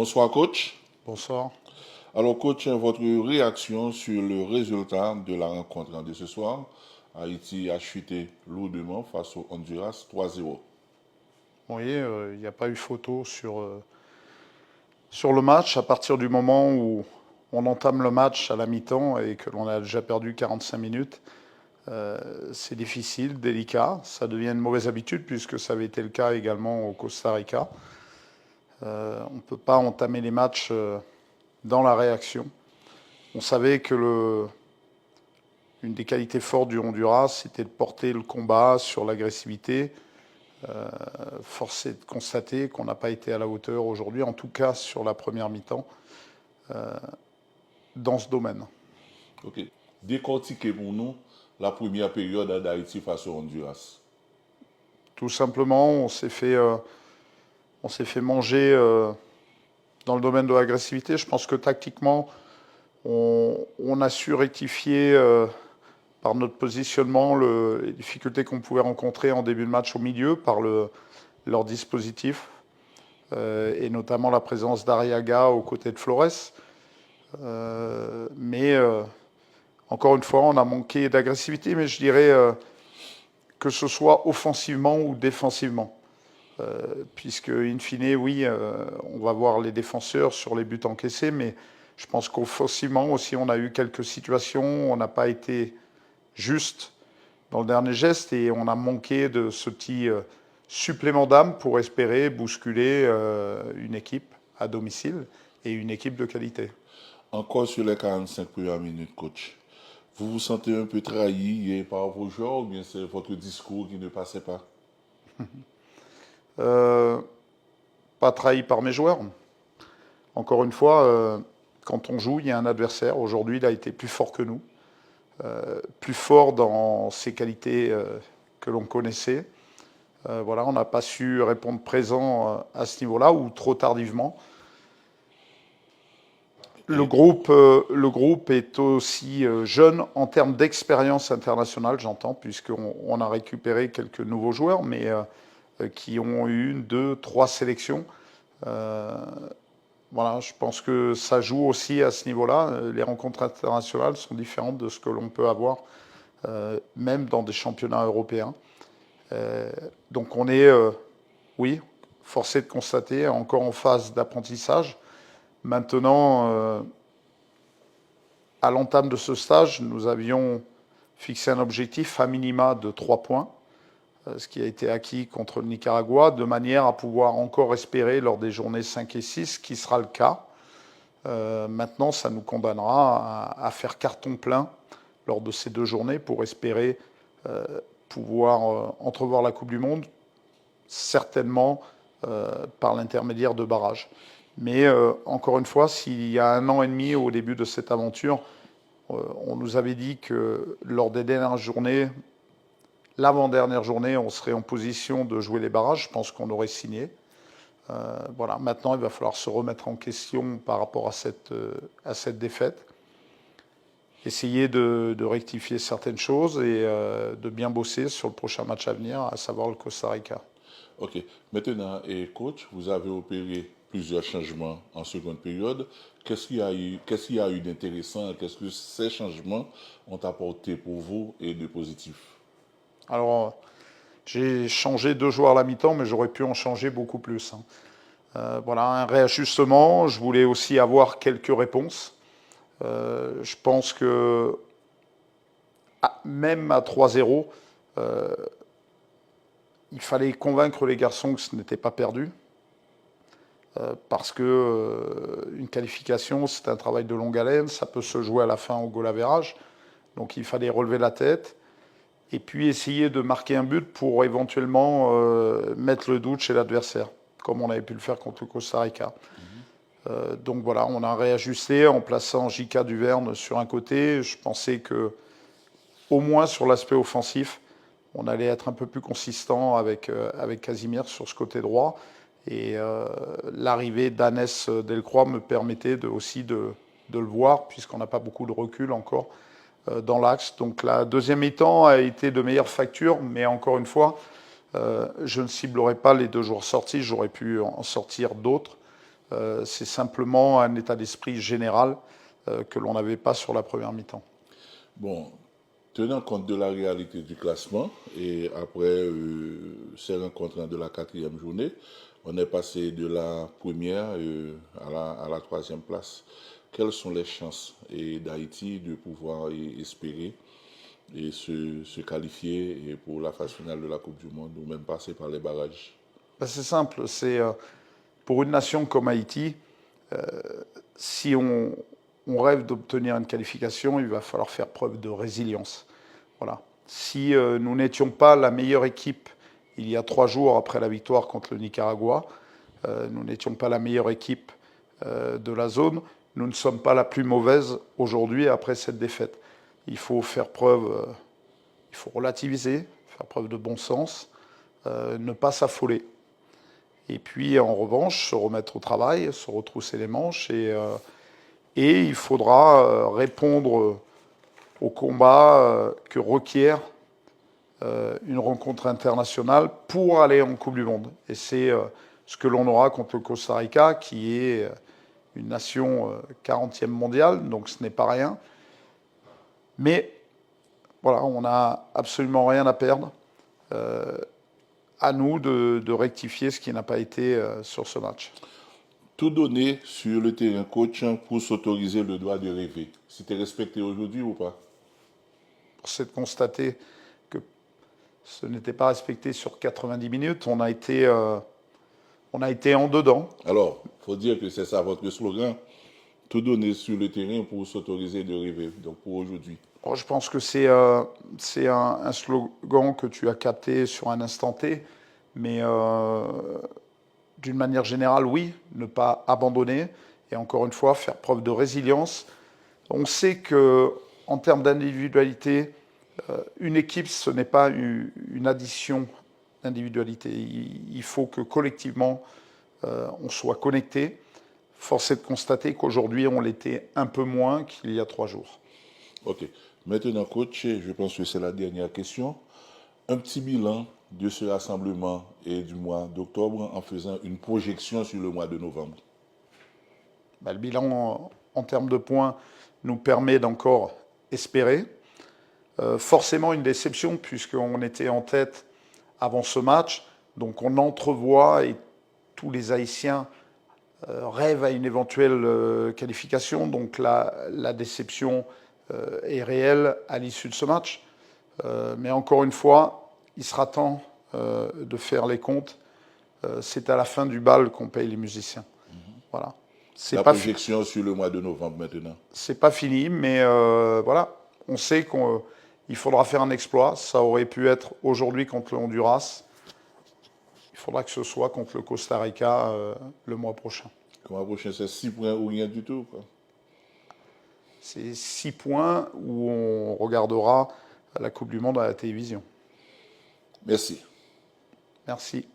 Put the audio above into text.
Bonsoir coach. Bonsoir. Alors coach, votre réaction sur le résultat de la rencontre de ce soir. Haïti a chuté lourdement face au Honduras 3-0. Oui, il n'y a pas eu photo sur le match à partir du moment où on entame le match à la mi-temps et que l'on a déjà perdu 45 minutes. C'est difficile, délicat. Ça devient une mauvaise habitude puisque ça avait été le cas également au Costa Rica. On ne peut pas entamer les matchs dans la réaction. On savait que une des qualités fortes du Honduras, c'était de porter le combat sur l'agressivité. Force est de constater qu'on n'a pas été à la hauteur aujourd'hui, en tout cas sur la première mi-temps, dans ce domaine. Ok. Décortiquez pour nous la première période d'Haïti face au Honduras. Tout simplement, on s'est fait manger dans le domaine de l'agressivité. Je pense que tactiquement, on a su rectifier par notre positionnement les difficultés qu'on pouvait rencontrer en début de match au milieu par leur dispositif, et notamment la présence d'Ariaga aux côtés de Flores. Mais encore une fois, on a manqué d'agressivité, mais je dirais que ce soit offensivement ou défensivement. Puisque, in fine, oui, on va voir les défenseurs sur les buts encaissés, mais je pense qu'offensivement aussi, on a eu quelques situations, on n'a pas été juste dans le dernier geste et on a manqué de ce petit supplément d'âme pour espérer bousculer une équipe à domicile et une équipe de qualité. Encore sur les 45 premières minutes, coach. Vous vous sentez un peu trahi par vos joueurs ou bien c'est votre discours qui ne passait pas? Pas trahi par mes joueurs. Encore une fois, quand on joue, il y a un adversaire. Aujourd'hui, il a été plus fort que nous, plus fort dans ses qualités que l'on connaissait. Voilà, on n'a pas su répondre présent à ce niveau-là ou trop tardivement. Le groupe est aussi jeune en termes d'expérience internationale, j'entends, puisqu'on a récupéré quelques nouveaux joueurs, mais qui ont eu 1, 2, 3 sélections. Voilà, je pense que ça joue aussi à ce niveau-là. Les rencontres internationales sont différentes de ce que l'on peut avoir, même dans des championnats européens. Donc on est, oui, forcé de constater, encore en phase d'apprentissage. Maintenant, à l'entame de ce stage, nous avions fixé un objectif à minima de 3 points, ce qui a été acquis contre le Nicaragua, de manière à pouvoir encore espérer lors des journées 5 et 6, qui sera le cas. Maintenant, ça nous condamnera à faire carton plein lors de ces 2 journées pour espérer pouvoir entrevoir la Coupe du Monde, certainement par l'intermédiaire de barrages. Mais encore une fois, s'il y a 1 an et demi au début de cette aventure, on nous avait dit que lors des dernières journées, l'avant-dernière journée, on serait en position de jouer les barrages. Je pense qu'on aurait signé. Voilà. Maintenant, il va falloir se remettre en question par rapport à cette défaite. Essayer de rectifier certaines choses et de bien bosser sur le prochain match à venir, à savoir le Costa Rica. Ok. Maintenant, et coach, vous avez opéré plusieurs changements en seconde période. Qu'est-ce qu'il y a eu d'intéressant? Qu'est-ce que ces changements ont apporté pour vous et de positif? Alors, j'ai changé 2 joueurs à la mi-temps, mais j'aurais pu en changer beaucoup plus. Voilà, un réajustement. Je voulais aussi avoir quelques réponses. Je pense que même à 3-0, il fallait convaincre les garçons que ce n'était pas perdu. Parce que une qualification, c'est un travail de longue haleine, ça peut se jouer à la fin au goal average. Donc il fallait relever la tête et puis essayer de marquer un but pour éventuellement mettre le doute chez l'adversaire, comme on avait pu le faire contre le Costa Rica. Donc voilà, on a réajusté en plaçant J.K. Duverne sur un côté. Je pensais que, au moins sur l'aspect offensif, on allait être un peu plus consistant avec Casimir sur ce côté droit. Et l'arrivée d'Anès Delcroix me permettait aussi de le voir, puisqu'on n'a pas beaucoup de recul encore dans l'axe. Donc la deuxième mi-temps a été de meilleure facture, mais encore une fois, je ne ciblerai pas les 2 joueurs sortis, j'aurais pu en sortir d'autres. C'est simplement un état d'esprit général que l'on n'avait pas sur la première mi-temps. Bon, tenant compte de la réalité du classement, et après ces rencontres de la 4e journée, on est passé de la première à la 3e place. Quelles sont les chances d'Haïti de pouvoir espérer et se qualifier pour la phase finale de la Coupe du Monde ou même passer par les barrages? C'est simple, pour une nation comme Haïti, si on rêve d'obtenir une qualification, il va falloir faire preuve de résilience. Voilà. Si nous n'étions pas la meilleure équipe il y a 3 jours après la victoire contre le Nicaragua, nous n'étions pas la meilleure équipe de la zone, nous ne sommes pas la plus mauvaise aujourd'hui après cette défaite. Il faut faire preuve, il faut relativiser, faire preuve de bon sens, ne pas s'affoler. Et puis, en revanche, se remettre au travail, se retrousser les manches et il faudra répondre au combat que requiert une rencontre internationale pour aller en Coupe du Monde. Et c'est ce que l'on aura contre le Costa Rica, qui est une nation 40e mondiale, donc ce n'est pas rien. Mais voilà, on n'a absolument rien à perdre. À nous de rectifier ce qui n'a pas été sur ce match. Tout donner sur le terrain, coach, pour s'autoriser le droit de rêver. C'était respecté aujourd'hui ou pas? C'est de constater que ce n'était pas respecté sur 90 minutes. On a été en dedans. Alors, il faut dire que c'est ça votre slogan. Tout donner sur le terrain pour s'autoriser de rêver. Donc pour aujourd'hui. Bon, je pense que c'est un slogan que tu as capté sur un instant T. Mais d'une manière générale, oui, ne pas abandonner. Et encore une fois, faire preuve de résilience. On sait qu'en termes d'individualité, une équipe, ce n'est pas une addition d'individualité. Il faut que collectivement, on soit connecté. Force est de constater qu'aujourd'hui, on l'était un peu moins qu'il y a 3 jours. Ok. Maintenant, coach, je pense que c'est la dernière question. Un petit bilan de ce rassemblement et du mois d'octobre en faisant une projection sur le mois de novembre. Le bilan en termes de points nous permet d'encore espérer. Forcément une déception puisqu'on était en tête avant ce match. Donc on entrevoit et tous les Haïtiens rêvent à une éventuelle qualification. Donc la déception est réelle à l'issue de ce match. Mais encore une fois, il sera temps de faire les comptes. C'est à la fin du bal qu'on paye les musiciens. Voilà. La projection sur le mois de novembre maintenant. C'est pas fini, mais voilà. On sait qu'il faudra faire un exploit. Ça aurait pu être aujourd'hui contre le Honduras. Il faudra que ce soit contre le Costa Rica le mois prochain. Le mois prochain, c'est 6 points ou rien du tout, quoi. C'est 6 points où on regardera la Coupe du Monde à la télévision. Merci. Merci.